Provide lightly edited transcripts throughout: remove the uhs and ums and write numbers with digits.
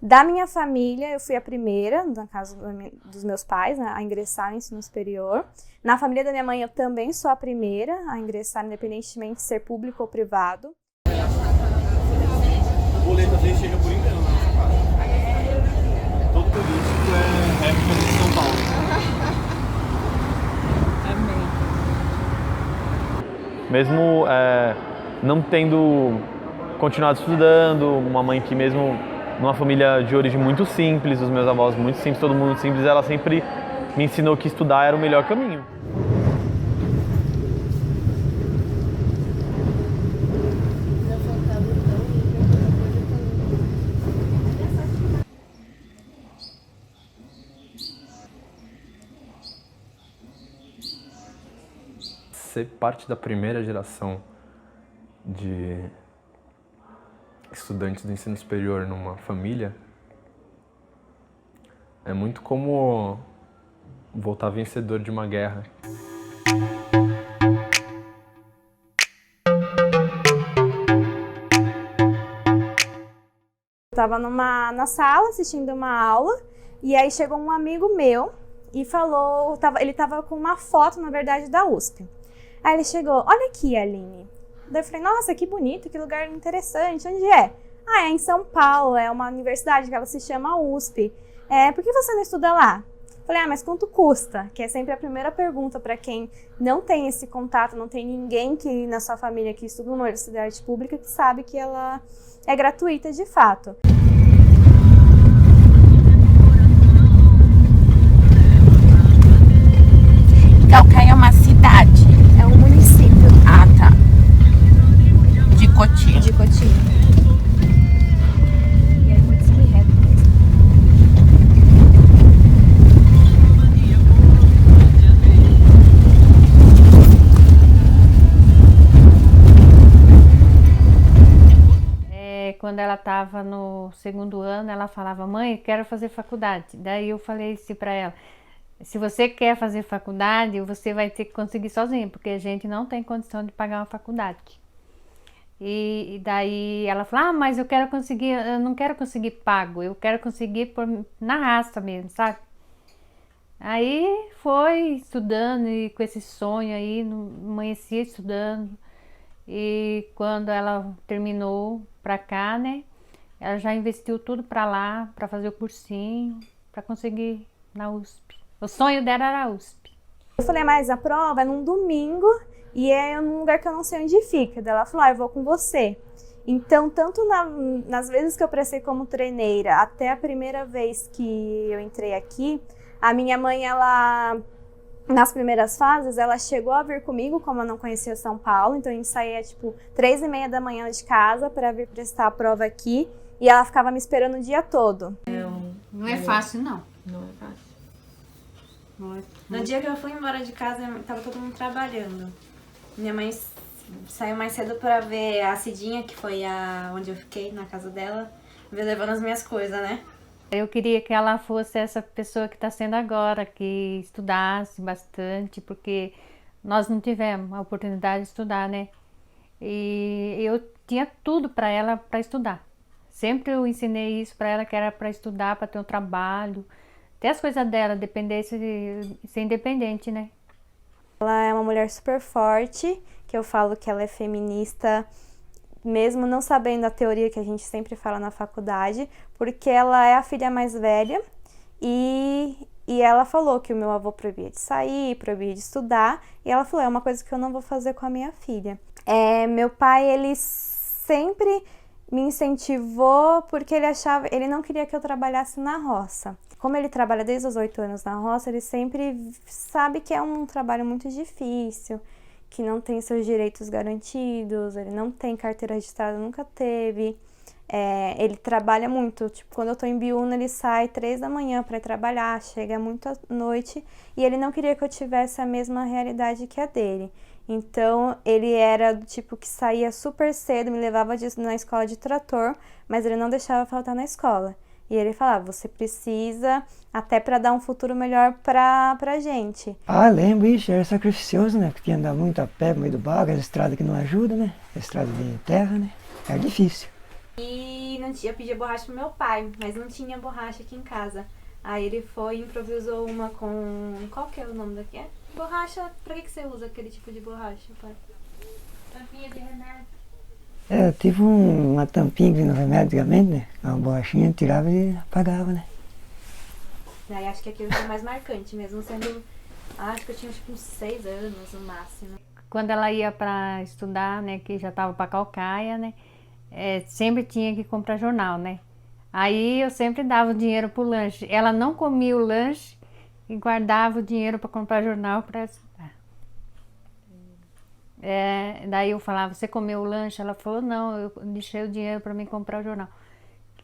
Da minha família, eu fui a primeira, na casa dos meus pais, né, a ingressar no ensino superior. Na família da minha mãe, eu também sou a primeira a ingressar, independentemente de ser público ou privado. O boleto dele chega por engano na nossa casa. Todo político é réplica de São Paulo. Amém. Mesmo não tendo continuado estudando, uma mãe que mesmo numa família de origem muito simples, os meus avós muito simples, todo mundo simples, ela sempre me ensinou que estudar era o melhor caminho. Ser parte da primeira geração de estudantes do ensino superior numa família é muito como voltar vencedor de uma guerra. Eu estava na sala assistindo uma aula e aí chegou um amigo meu e falou, ele estava com uma foto, na verdade, da USP. Aí ele chegou, olha aqui, Aline. Daí eu falei, nossa, que bonito, que lugar interessante, onde é? Ah, é em São Paulo, é uma universidade que ela se chama USP. Por que você não estuda lá? Eu falei, mas quanto custa? Que é sempre a primeira pergunta para quem não tem esse contato, não tem ninguém que na sua família que estuda numa universidade pública que sabe que ela é gratuita de fato. Calcaia é uma cidade? É um município. Ah, tá. De Cotim. De Cotim. E aí muito subir reto mesmo. Quando ela estava no segundo ano, ela falava, mãe, quero fazer faculdade. Daí eu falei assim para ela, se você quer fazer faculdade, você vai ter que conseguir sozinha, porque a gente não tem condição de pagar uma faculdade. E daí ela falou, mas eu não quero conseguir pago, eu quero conseguir na raça mesmo, sabe? Aí foi estudando e com esse sonho aí, amanhecia estudando. E quando ela terminou pra cá, né, ela já investiu tudo pra lá, pra fazer o cursinho, pra conseguir na USP. O sonho dela era a USP. Eu falei, mas a prova é num domingo e é num lugar que eu não sei onde fica. Daí ela falou, eu vou com você. Então, tanto nas vezes que eu prestei como treineira, até a primeira vez que eu entrei aqui, a minha mãe, nas primeiras fases, ela chegou a vir comigo, como eu não conhecia São Paulo, então a gente saía, 3h30 da manhã de casa para vir prestar a prova aqui, e ela ficava me esperando o dia todo. Não é fácil, não. Não é fácil. No dia que eu fui embora de casa, tava todo mundo trabalhando. Minha mãe saiu mais cedo pra ver a Cidinha, que foi onde eu fiquei, na casa dela, veio levando as minhas coisas, né? Eu queria que ela fosse essa pessoa que está sendo agora, que estudasse bastante, porque nós não tivemos a oportunidade de estudar, né? E eu tinha tudo para ela para estudar. Sempre eu ensinei isso para ela, que era para estudar, para ter um trabalho. Até as coisas dela, dependesse de ser independente, né? Ela é uma mulher super forte, que eu falo que ela é feminista, mesmo não sabendo a teoria que a gente sempre fala na faculdade, porque ela é a filha mais velha e ela falou que o meu avô proibia de sair, proibia de estudar, e ela falou, é uma coisa que eu não vou fazer com a minha filha. Meu pai, ele sempre me incentivou porque ele não queria que eu trabalhasse na roça. Como ele trabalha desde os 8 anos na roça, ele sempre sabe que é um trabalho muito difícil, que não tem seus direitos garantidos, ele não tem carteira registrada, nunca teve. Ele trabalha muito, quando eu tô em Biúna, ele sai 3 da manhã para ir trabalhar, chega muito à noite, e ele não queria que eu tivesse a mesma realidade que a dele. Então, ele era do tipo que saía super cedo, me levava na escola de trator, mas ele não deixava faltar na escola. E ele falava, você precisa, até para dar um futuro melhor pra gente. Lembro isso, era sacrificioso, né? Porque tinha que andar muito a pé no meio do barro, a estrada que não ajuda, né? A estrada de terra, né? Era difícil. E Aí eu pedi a borracha pro meu pai, mas não tinha borracha aqui em casa. Aí ele foi e improvisou uma com... Qual que é o nome daqui? Borracha, pra que você usa aquele tipo de borracha, pai? Tampinha de remédio. Eu tive uma tampinha que no remédio antigamente, né? Uma borrachinha, tirava e apagava, né? Aí acho que aquilo foi mais marcante, mesmo sendo... Acho que eu tinha tipo uns 6 anos no máximo. Quando ela ia para estudar, né, que já estava para Calcaia, né, sempre tinha que comprar jornal, né. Aí eu sempre dava o dinheiro pro lanche. Ela não comia o lanche e guardava o dinheiro para comprar jornal para estudar. Daí eu falava, você comeu o lanche? Ela falou, não, eu deixei o dinheiro para mim comprar o jornal.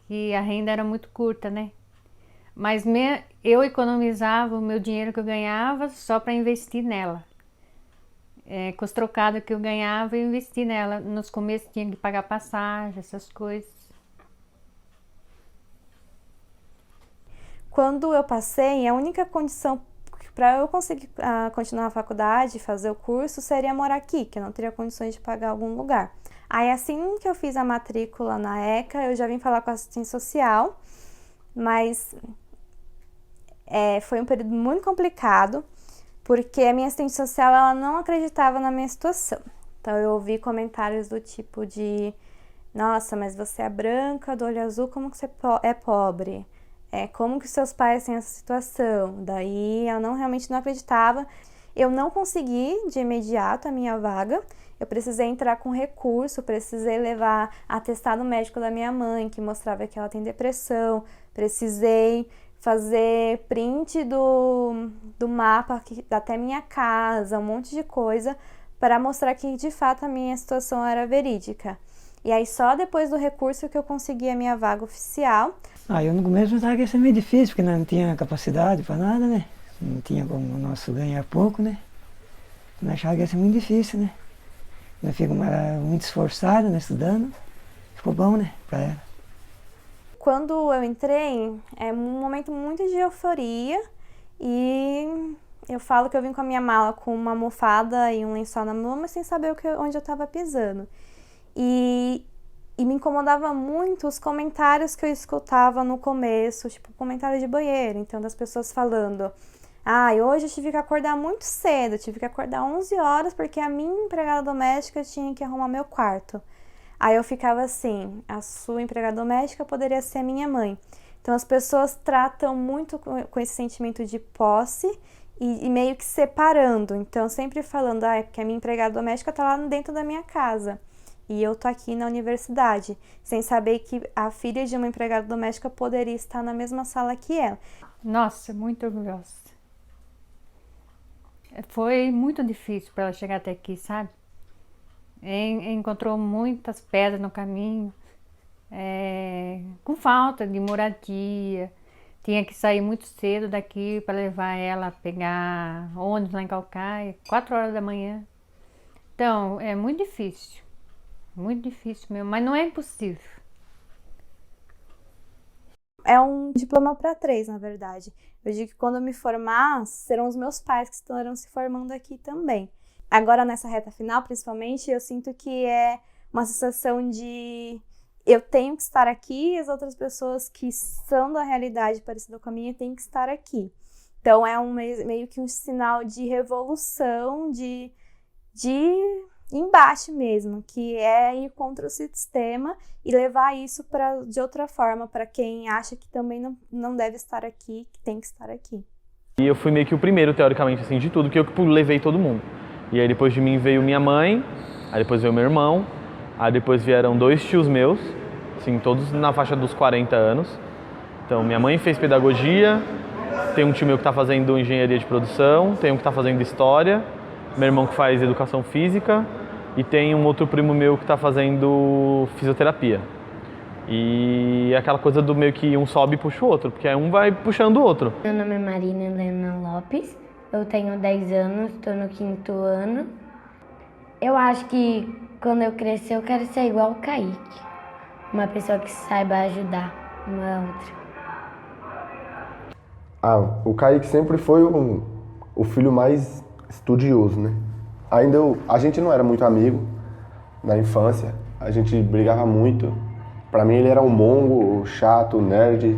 E a renda era muito curta, né. Mas eu economizava o meu dinheiro que eu ganhava só para investir nela. Com os trocados que eu ganhava, eu investi nela. Nos começos tinha que pagar passagem, essas coisas. Quando eu passei, a única condição para eu conseguir continuar a faculdade, fazer o curso, seria morar aqui, que eu não teria condições de pagar algum lugar. Aí assim que eu fiz a matrícula na ECA, eu já vim falar com a assistente social, mas foi um período muito complicado, porque a minha assistente social ela não acreditava na minha situação. Então eu ouvi comentários do tipo de: nossa, mas você é branca, do olho azul, como que você é pobre? Como que seus pais têm essa situação? Daí eu realmente não acreditava. Eu não consegui de imediato a minha vaga. Eu precisei entrar com recurso, precisei levar atestado médico da minha mãe, que mostrava que ela tem depressão. Precisei fazer print do mapa até minha casa, um monte de coisa, para mostrar que de fato a minha situação era verídica. E aí só depois do recurso que eu consegui a minha vaga oficial. Eu no começo pensava que ia ser meio difícil, porque nós não tinha capacidade para nada, né? Não tinha como o nosso ganhar pouco, né? Nós achava que ia ser muito difícil, né? Nós ficamos muito esforçados, né, estudando. Ficou bom, né, para ela. Quando eu entrei, é um momento muito de euforia e eu falo que eu vim com a minha mala com uma almofada e um lençol na mão, mas sem saber onde eu estava pisando. E me incomodava muito os comentários que eu escutava no começo, tipo comentário de banheiro, então das pessoas falando: hoje eu tive que acordar muito cedo, tive que acordar 11 horas porque a minha empregada doméstica tinha que arrumar meu quarto. Aí eu ficava assim, a sua empregada doméstica poderia ser a minha mãe. Então as pessoas tratam muito com esse sentimento de posse e meio que separando. Então sempre falando, porque a minha empregada doméstica tá lá dentro da minha casa e eu tô aqui na universidade, sem saber que a filha de uma empregada doméstica poderia estar na mesma sala que ela. Nossa, muito orgulhosa. Foi muito difícil para ela chegar até aqui, sabe? Encontrou muitas pedras no caminho, com falta de moradia. Tinha que sair muito cedo daqui para levar ela a pegar ônibus lá em Calcaia, 4 horas da manhã. Então, é muito difícil mesmo, mas não é impossível. É um diploma para 3, na verdade. Eu digo que quando eu me formar, serão os meus pais que estarão se formando aqui também. Agora, nessa reta final, principalmente, eu sinto que é uma sensação de eu tenho que estar aqui e as outras pessoas que são da realidade parecida com a minha têm que estar aqui. Então, é meio que um sinal de revolução, de embate mesmo, que é ir contra o sistema e levar isso de outra forma para quem acha que também não deve estar aqui, que tem que estar aqui. E eu fui meio que o primeiro, teoricamente, assim, de tudo, que eu levei todo mundo. E aí depois de mim veio minha mãe, aí depois veio meu irmão, aí depois vieram 2 tios meus, assim, todos na faixa dos 40 anos. Então minha mãe fez pedagogia, tem um tio meu que está fazendo engenharia de produção, tem um que está fazendo história, meu irmão que faz educação física e tem um outro primo meu que está fazendo fisioterapia. E é aquela coisa do meio que um sobe e puxa o outro, porque aí um vai puxando o outro. Meu nome é Marina Helena Lopes. Eu tenho 10 anos, estou no 5º ano. Eu acho que quando eu crescer eu quero ser igual o Kaique. Uma pessoa que saiba ajudar uma outra. O Kaique sempre foi o filho mais estudioso, né? A gente não era muito amigo na infância. A gente brigava muito Pra mim ele era um mongo, chato, nerd,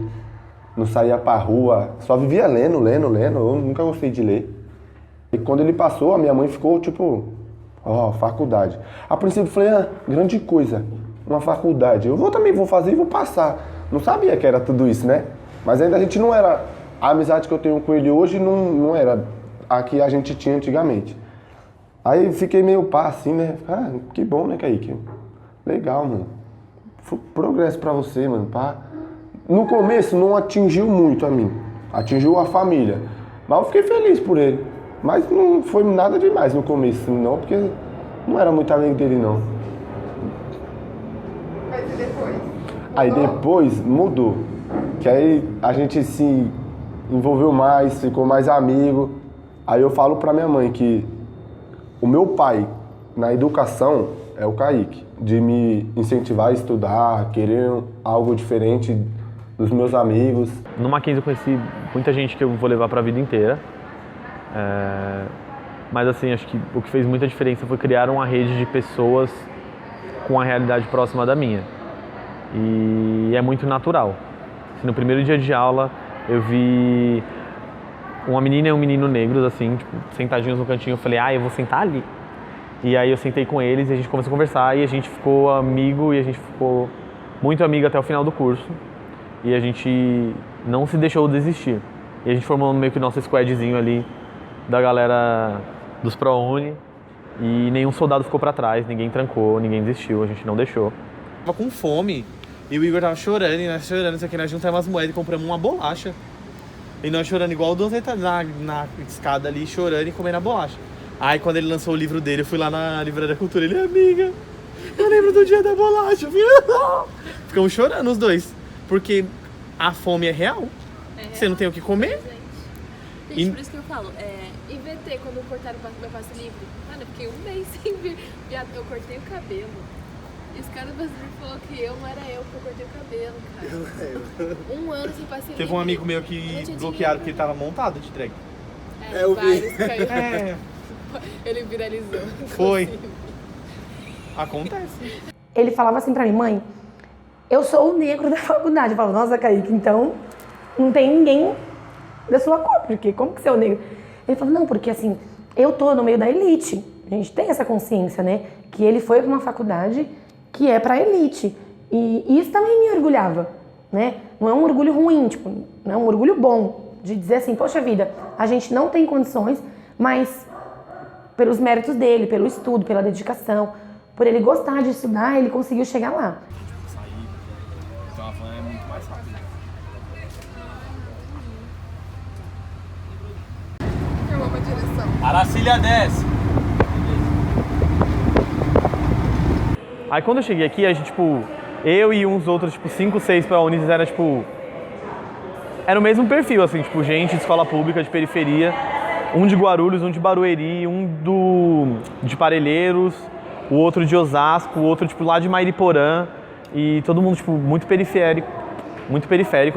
não saía pra rua, só vivia lendo, eu nunca gostei de ler. E quando ele passou, a minha mãe ficou tipo, faculdade. A princípio eu falei, grande coisa, uma faculdade, também vou fazer e vou passar. Não sabia que era tudo isso, né? Mas ainda a gente não era, a amizade que eu tenho com ele hoje não era a que a gente tinha antigamente. Aí fiquei meio pá assim, né? Que bom, né, Kaique? Legal, mano. Progresso pra você, mano, pá. No começo não atingiu muito a mim, atingiu a família. Mas eu fiquei feliz por ele. Mas não foi nada demais no começo, não, porque não era muito amigo dele, não. Mas e depois? Aí depois mudou. Que aí a gente se envolveu mais, ficou mais amigo. Aí eu falo pra minha mãe que o meu pai na educação é o Kaique, de me incentivar a estudar, querer algo diferente dos meus amigos. No Mackenzie eu conheci muita gente que eu vou levar para a vida inteira. Mas assim, acho que o que fez muita diferença foi criar uma rede de pessoas com a realidade próxima da minha. E é muito natural. Assim, no primeiro dia de aula eu vi uma menina e um menino negros, assim, tipo, sentadinhos no cantinho. Eu falei, eu vou sentar ali. E aí eu sentei com eles e a gente começou a conversar e a gente ficou amigo e a gente ficou muito amigo até o final do curso. E a gente não se deixou desistir. E a gente formou meio que o nosso squadzinho ali da galera dos ProUni. E nenhum soldado ficou pra trás, ninguém trancou, ninguém desistiu, a gente não deixou. Tava com fome e o Igor tava chorando, e nós chorando, isso aqui, nós juntamos as moedas e compramos uma bolacha. E nós chorando igual duas na escada ali, chorando e comendo a bolacha. Aí quando ele lançou o livro dele, eu fui lá na Livraria Cultura, ele, amiga, eu lembro do dia da bolacha. Ficamos chorando os dois, porque a fome é real, você não tem o que comer. Gente, por isso que eu falo, IVT, quando cortaram meu passe livre, mano, eu fiquei um mês sem ver, eu cortei o cabelo. E os caras do Brasil falaram que não era eu, porque eu cortei o cabelo, cara. 1 ano sem passe livre. Teve um amigo meu que bloquearam porque ele tava montado de drag. Eu vi. Ele viralizou. Foi. Acontece. Ele falava assim pra mim, mãe, eu sou o negro da faculdade. Eu falava, nossa, Kaique, então não tem ninguém da sua cor, porque como que você é o negro? Ele falou, não, porque assim, eu tô no meio da elite. A gente tem essa consciência, né? Que ele foi pra uma faculdade que é pra elite. E isso também me orgulhava, né? Não é um orgulho ruim, tipo, não é um orgulho bom de dizer assim, poxa vida, a gente não tem condições, mas pelos méritos dele, pelo estudo, pela dedicação, por ele gostar de estudar, ele conseguiu chegar lá. Então a van é muito mais rápida. Eu amo a direção. Aracília desce. Aí quando eu cheguei aqui, a gente, tipo, eu e uns outros, tipo, 5, 6 ProUnis era, tipo, era o mesmo perfil, assim, tipo, gente de escola pública, de periferia, um de Guarulhos, um de Barueri, um de Parelheiros, o outro de Osasco, o outro, tipo, lá de Mairiporã, e todo mundo, tipo, muito periférico,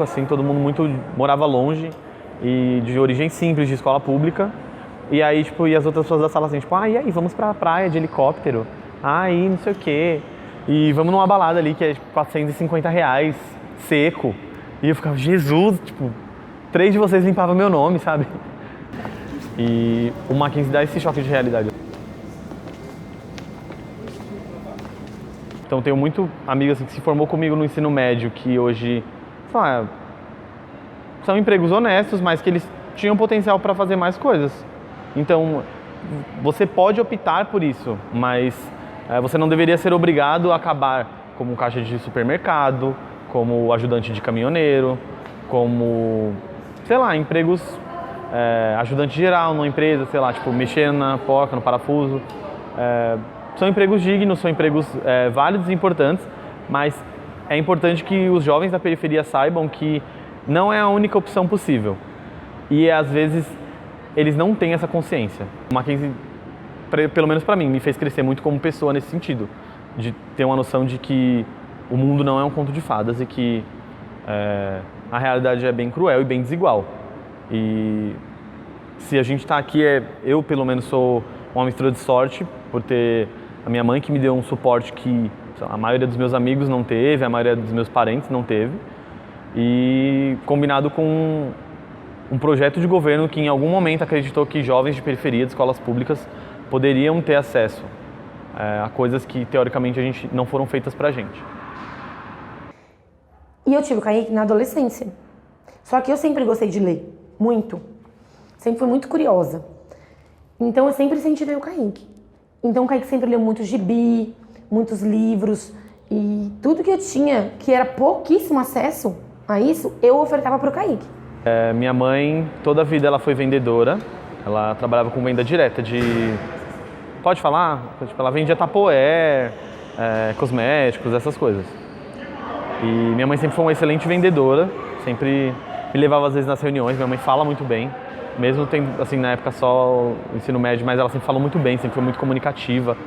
assim, todo mundo muito morava longe, e de origem simples, de escola pública, e aí, tipo, e as outras pessoas da sala, assim, tipo, e aí, vamos pra praia de helicóptero, aí, não sei o quê, e vamos numa balada ali que é, tipo, R$450, seco, e eu ficava, Jesus, tipo, 3 de vocês limpavam meu nome, sabe? E o Mackenzie dá esse choque de realidade. Então tenho muito amigos assim, que se formou comigo no ensino médio, que hoje são empregos honestos, mas que eles tinham potencial para fazer mais coisas. Então você pode optar por isso, mas você não deveria ser obrigado a acabar como caixa de supermercado, como ajudante de caminhoneiro, como, sei lá, empregos ajudante geral numa empresa, sei lá, tipo, mexer na porca, no parafuso. São empregos dignos, são empregos válidos e importantes, mas é importante que os jovens da periferia saibam que não é a única opção possível. E às vezes eles não têm essa consciência. O Mackenzie, pelo menos para mim, me fez crescer muito como pessoa nesse sentido, de ter uma noção de que o mundo não é um conto de fadas e que a realidade é bem cruel e bem desigual. E se a gente está aqui, eu pelo menos sou uma mistura de sorte por ter a minha mãe que me deu um suporte que A maioria dos meus amigos não teve, a maioria dos meus parentes não teve. E combinado com um projeto de governo que em algum momento acreditou que jovens de periferia de escolas públicas poderiam ter acesso a coisas que teoricamente não foram feitas pra gente. E eu tive o Kaique na adolescência. Só que eu sempre gostei de ler, muito. Sempre fui muito curiosa. Então eu sempre incentivei o Kaique. Então o Kaique sempre leu muito gibi, muitos livros. E tudo que eu tinha, que era pouquíssimo acesso a isso, eu ofertava pro Kaique. Minha mãe, toda a vida ela foi vendedora. Ela trabalhava com venda direta de... Pode falar? Ela vendia tapoé, cosméticos, essas coisas. E minha mãe sempre foi uma excelente vendedora, sempre me levava às vezes nas reuniões. Minha mãe fala muito bem, mesmo tendo, assim, na época só o ensino médio, mas ela sempre falou muito bem, sempre foi muito comunicativa,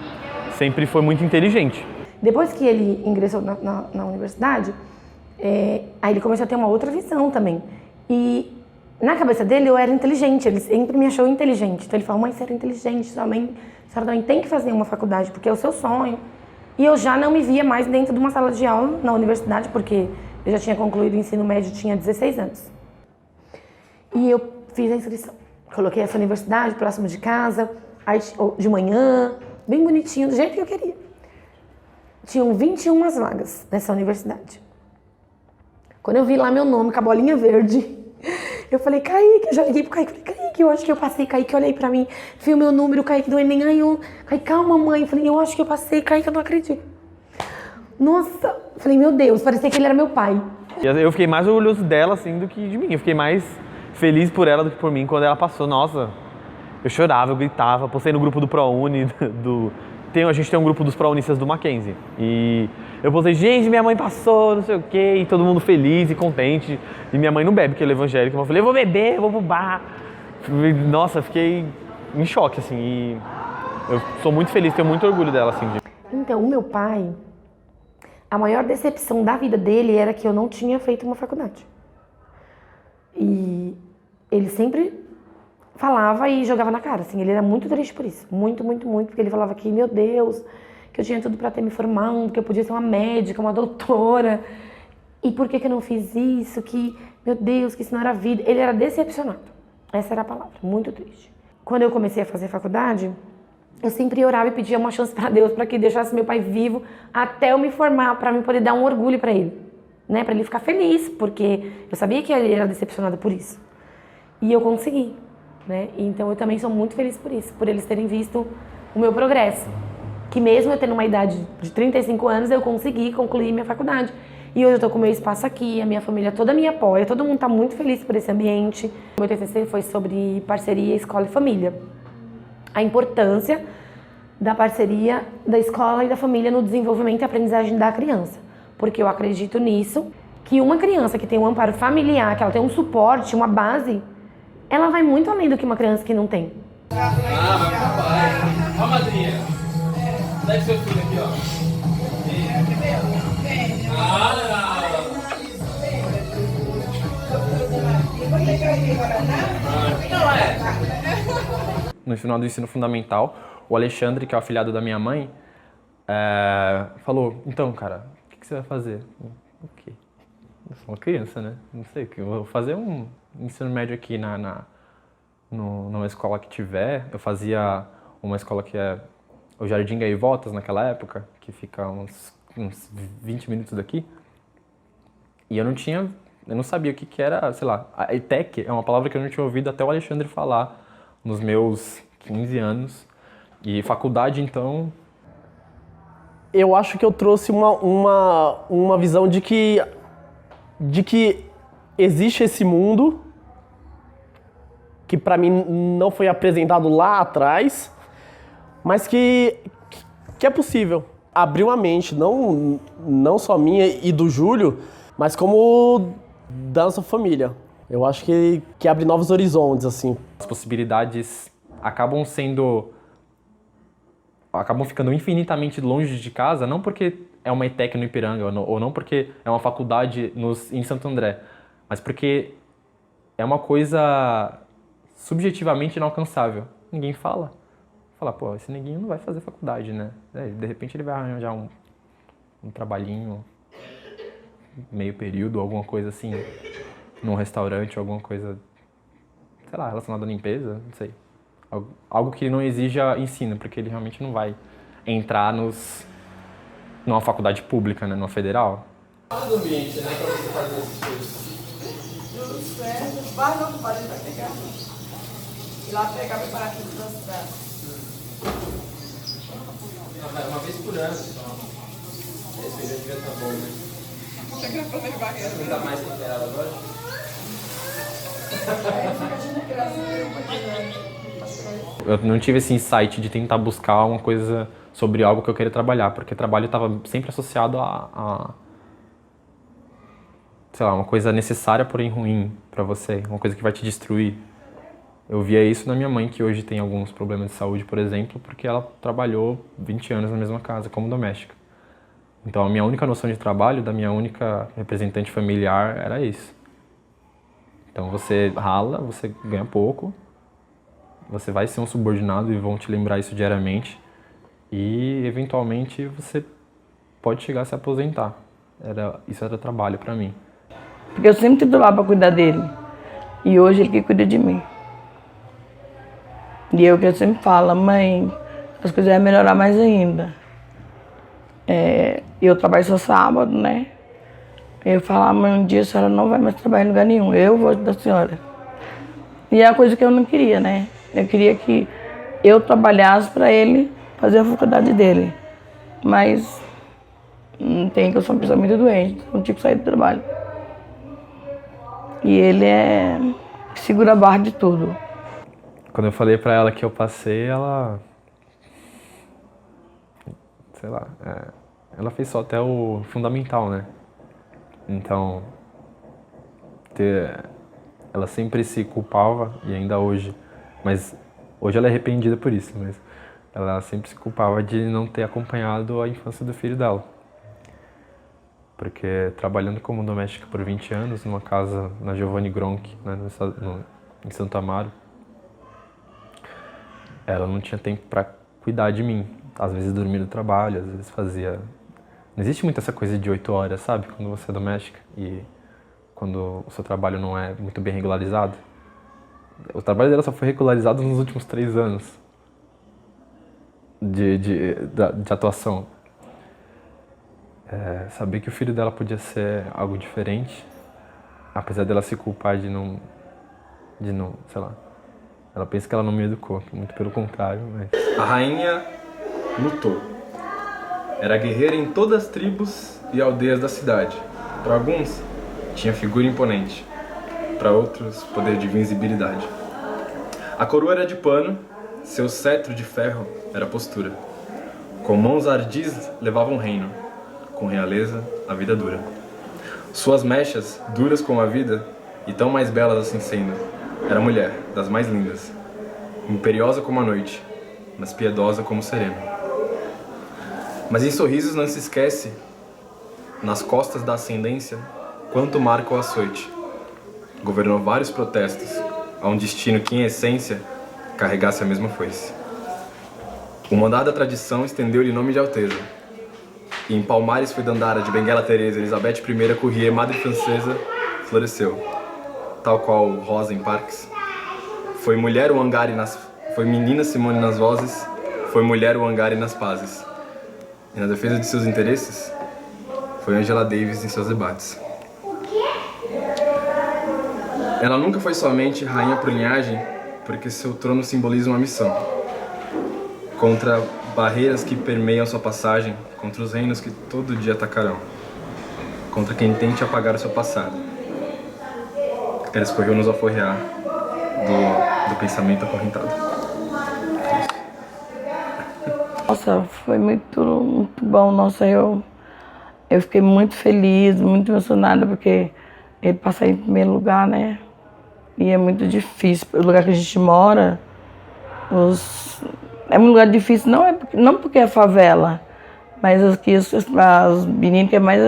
sempre foi muito inteligente. Depois que ele ingressou na universidade, aí ele começou a ter uma outra visão também. E na cabeça dele eu era inteligente, ele sempre me achou inteligente. Então ele falou: mãe, você era inteligente, a senhora também tem que fazer uma faculdade, porque é o seu sonho. E eu já não me via mais dentro de uma sala de aula na universidade, porque eu já tinha concluído o ensino médio, tinha 16 anos. E eu fiz a inscrição. Coloquei essa universidade próximo de casa, aí, de manhã, bem bonitinho, do jeito que eu queria. Tinham 21 vagas nessa universidade. Quando eu vi lá meu nome com a bolinha verde, eu falei: Kaique, eu já liguei pro Kaique, falei: Kaique, eu acho que eu passei. Kaique, olhei pra mim, vi o meu número, Kaique do Enem, Kaique, calma, mãe. Eu falei: eu acho que eu passei. Kaique, eu não acredito. Nossa, eu falei: meu Deus, parecia que ele era meu pai. Eu fiquei mais orgulhoso dela, assim, do que de mim. Eu fiquei mais feliz por ela do que por mim quando ela passou. Nossa, eu chorava, eu gritava, postei no grupo do ProUni, a gente tem um grupo dos ProUnistas do Mackenzie. E eu postei: gente, minha mãe passou, não sei o quê, e todo mundo feliz e contente. E minha mãe não bebe, porque ela é evangélica. Mas eu falei: eu vou beber, eu vou pro bar. Nossa, fiquei em choque, assim. E eu sou muito feliz, tenho muito orgulho dela, assim. Então, o meu pai, a maior decepção da vida dele era que eu não tinha feito uma faculdade. E ele sempre falava e jogava na cara, assim, ele era muito triste por isso, muito, muito, muito, porque ele falava que, meu Deus, que eu tinha tudo pra ter me formado, que eu podia ser uma médica, uma doutora, e por que eu não fiz isso, que, meu Deus, que isso não era vida. Ele era decepcionado, essa era a palavra, muito triste. Quando eu comecei a fazer faculdade, eu sempre orava e pedia uma chance pra Deus, pra que deixasse meu pai vivo até eu me formar, pra mim poder dar um orgulho pra ele, né, pra ele ficar feliz, porque eu sabia que ele era decepcionado por isso, e eu consegui. Né? Então eu também sou muito feliz por isso, por eles terem visto o meu progresso. Que mesmo eu tendo uma idade de 35 anos, eu consegui concluir minha faculdade. E hoje eu tô com o meu espaço aqui, a minha família toda me apoia, todo mundo tá muito feliz por esse ambiente. O meu TCC foi sobre parceria escola e família. A importância da parceria da escola e da família no desenvolvimento e aprendizagem da criança. Porque eu acredito nisso, que uma criança que tem um amparo familiar, que ela tem um suporte, uma base, ela vai muito além do que uma criança que não tem. Ah, mas papai. Ó, madrinha. Dá seu filho aqui, ó. No final do ensino fundamental, o Alexandre, que é o afilhado da minha mãe, falou: então, cara, o que você vai fazer? O quê? Eu sou uma criança, né? Não sei o que. Eu vou fazer um ensino médio aqui numa escola que tiver. Eu fazia uma escola que é o Jardim Gaivotas naquela época, que fica uns 20 minutos daqui. E eu não sabia o que era, sei lá, a ETEC é uma palavra que eu não tinha ouvido até o Alexandre falar nos meus 15 anos. E faculdade, então... Eu acho que eu trouxe uma visão de que existe esse mundo que pra mim não foi apresentado lá atrás, mas que é possível. Abriu a mente, não só minha e do Júlio, mas como da nossa família. Eu acho que abre novos horizontes, assim. As possibilidades acabam ficando infinitamente longe de casa, não porque é uma ETEC no Ipiranga, ou não porque é uma faculdade em Santo André, mas porque é uma coisa subjetivamente inalcançável. Ninguém fala. Fala: pô, esse neguinho não vai fazer faculdade, né? De repente ele vai arranjar um trabalhinho, meio período, alguma coisa assim, num restaurante, alguma coisa, sei lá, relacionada à limpeza, não sei. Algo que não exija ensino, porque ele realmente não vai entrar numa faculdade pública, né, numa federal. Fala do ambiente, né, pra você fazer essas coisas. Tudo certo. Vai não, pode vai pegar. E lá pegar e parar aqui nos nossos braços. Uma vez por ano, só. Esse aí já devia estar bom, né? Você quer fazer barreira? Não tá mais temperado agora? Eu não tive esse insight de tentar buscar uma coisa sobre algo que eu queria trabalhar, porque trabalho estava sempre associado a sei lá, uma coisa necessária, porém ruim para você, uma coisa que vai te destruir. Eu via isso na minha mãe, que hoje tem alguns problemas de saúde, por exemplo, porque ela trabalhou 20 anos na mesma casa, como doméstica. Então a minha única noção de trabalho, da minha única representante familiar, era isso. Então você rala, você ganha pouco, você vai ser um subordinado e vão te lembrar isso diariamente, e eventualmente você pode chegar a se aposentar. Isso era trabalho para mim. Porque eu sempre tive lá para cuidar dele. E hoje ele que cuida de mim. E eu sempre falo, mãe, as coisas vão melhorar mais ainda. Eu trabalho só sábado, né? Eu falo, mãe, um dia a senhora não vai mais trabalhar em lugar nenhum, eu vou ajudar a senhora. E é a coisa que eu não queria, né? Eu queria que eu trabalhasse para ele fazer a faculdade dele. Mas não tem, que eu sou uma pessoa muito doente, não tive que sair do trabalho. E ele segura a barra de tudo. Quando eu falei pra ela que eu passei, ela... sei lá, ela fez só até o fundamental, né? Então, ela sempre se culpava, e ainda hoje, mas hoje ela é arrependida por isso, mas ela sempre se culpava de não ter acompanhado a infância do filho dela. Porque trabalhando como doméstica por 20 anos, numa casa na Giovanni Gronchi, né, em Santo Amaro, ela não tinha tempo para cuidar de mim. Às vezes dormia no trabalho, às vezes fazia... Não existe muito essa coisa de 8 horas, sabe? Quando você é doméstica e quando o seu trabalho não é muito bem regularizado. O trabalho dela só foi regularizado nos últimos 3 anos de atuação. Saber que o filho dela podia ser algo diferente, apesar dela se culpar de não, sei lá. Ela pensa que ela não me educou, muito pelo contrário, mas... A rainha lutou. Era guerreira em todas as tribos e aldeias da cidade. Para alguns, tinha figura imponente. Para outros, poder de invencibilidade. A coroa era de pano, seu cetro de ferro era postura. Com mãos ardis levava um reino, com realeza a vida dura. Suas mechas, duras como a vida, e tão mais belas assim sendo, era mulher, das mais lindas, imperiosa como a noite, mas piedosa como o sereno. Mas em sorrisos não se esquece, nas costas da ascendência, quanto marca o açoite. Governou vários protestos, a um destino que, em essência, carregasse a mesma foice. O mandar da tradição estendeu-lhe nome de alteza, e em Palmares foi Dandara de Benguela Teresa, Elizabeth I Courrier, madre francesa, floresceu, tal qual Rosa em Parques. Foi mulher o Angari foi menina Simone nas vozes, foi mulher o Angari nas pazes. E na defesa de seus interesses, foi Angela Davis em seus debates. Ela nunca foi somente rainha por linhagem, porque seu trono simboliza uma missão. Contra barreiras que permeiam sua passagem, contra os reinos que todo dia atacarão, contra quem tente apagar o seu passado. Ela escolheu nos alforrear do pensamento acorrentado. Nossa, foi muito bom. Nossa, eu fiquei muito feliz, muito emocionada, porque ele passar em primeiro lugar, né? E é muito difícil. O lugar que a gente mora, é um lugar difícil, não porque é favela, mas as meninas querem mais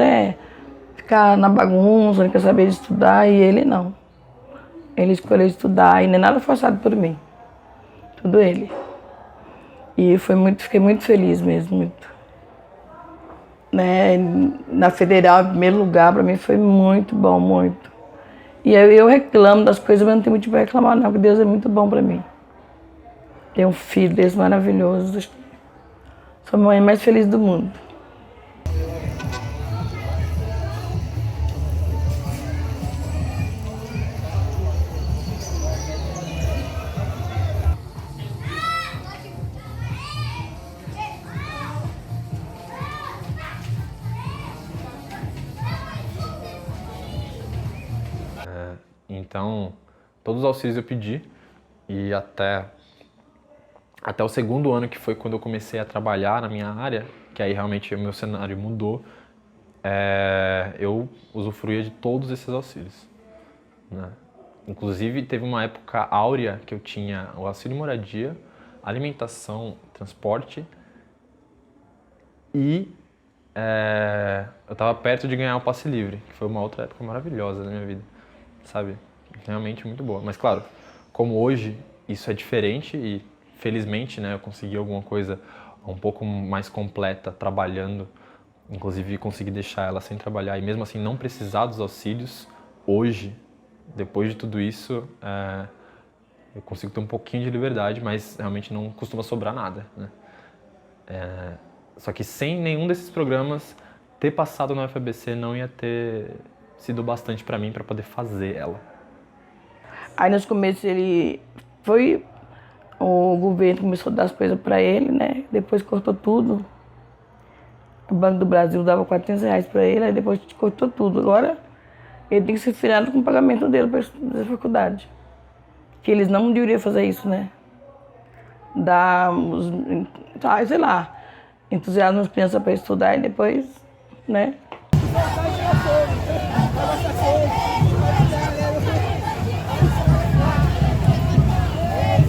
ficar na bagunça, não quer saber de estudar, e ele não. Ele escolheu estudar, e nem nada forçado por mim. Tudo ele. E fiquei muito feliz mesmo, muito. né, na Federal, em primeiro lugar, para mim foi muito bom, muito. E eu reclamo das coisas, mas não tenho muito para reclamar não, porque Deus é muito bom para mim. Tenho um filho desse maravilhoso. Sou a mãe mais feliz do mundo. Então, todos os auxílios eu pedi e até o segundo ano, que foi quando eu comecei a trabalhar na minha área, que aí realmente o meu cenário mudou, eu usufruía de todos esses auxílios, né? Inclusive, teve uma época áurea que eu tinha o auxílio moradia, alimentação, transporte e eu estava perto de ganhar o passe livre, que foi uma outra época maravilhosa da minha vida, sabe? Realmente muito boa. Mas claro, como hoje isso é diferente e felizmente, né, eu consegui alguma coisa um pouco mais completa trabalhando, inclusive consegui deixar ela sem trabalhar e mesmo assim não precisar dos auxílios, hoje, depois de tudo isso, eu consigo ter um pouquinho de liberdade, mas realmente não costuma sobrar nada, né? Só que sem nenhum desses programas, ter passado no UFABC não ia ter sido bastante para mim para poder fazer ela. Aí nos começos o governo começou a dar as coisas para ele, né? Depois cortou tudo. O Banco do Brasil dava R$400 para ele, aí depois cortou tudo. Agora ele tem que se virar com o pagamento dele para estudar na faculdade. Que eles não deveriam fazer isso, né? Dar, sei lá, entusiasmo as crianças para estudar e depois, né?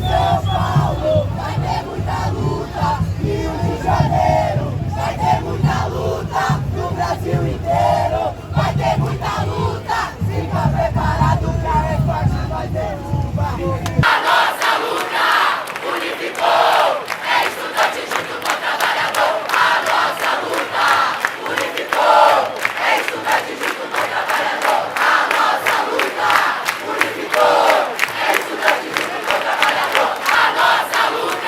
São Paulo vai ter muita luta, Rio de Janeiro vai ter muita luta, no Brasil inteiro vai ter muita luta, fica preparado que a resposta vai derrubar. A nossa luta unificou, é estudante junto com o trabalhador. A nossa luta unificou, é estudante junto com o trabalhador. A nossa luta unificou, é estudante junto com o trabalhador. A nossa luta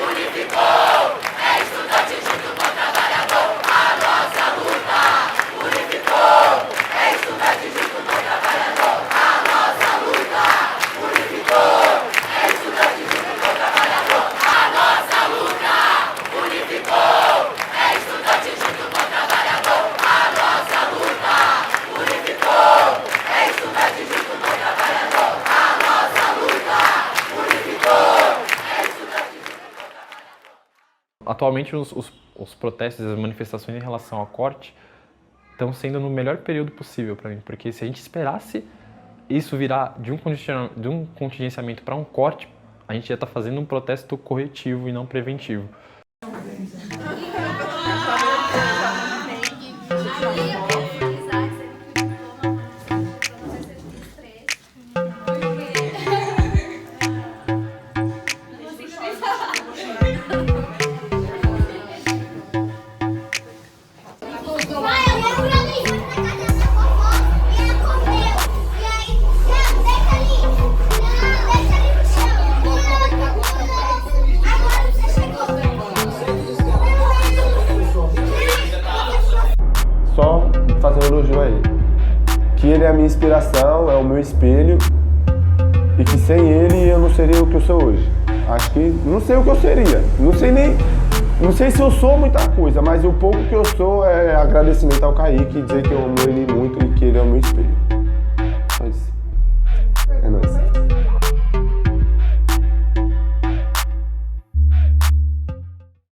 unificou, é estudante junto com o trabalhador. A nossa luta unificou, é estudante junto com o trabalhador. A nossa luta unificou, é estudante junto com o trabalhador. A nossa luta unificou, é estudante junto com o trabalhador. A nossa luta unificou, é estudante junto com o trabalhador. A nossa luta unificou, é estudante junto com o trabalhador. Atualmente os protestos e as manifestações em relação ao corte estão sendo no melhor período possível para mim, porque se a gente esperasse isso virar de um contingenciamento para um corte, a gente ia estar fazendo um protesto corretivo e não preventivo. Só fazer um elogio a ele. Que ele é a minha inspiração, é o meu espelho. E que sem ele eu não seria o que eu sou hoje. Acho que não sei o que eu seria. Não sei se eu sou muita coisa, mas o pouco que eu sou é agradecimento ao Kaique e dizer que eu amo ele muito e que ele é o meu espelho.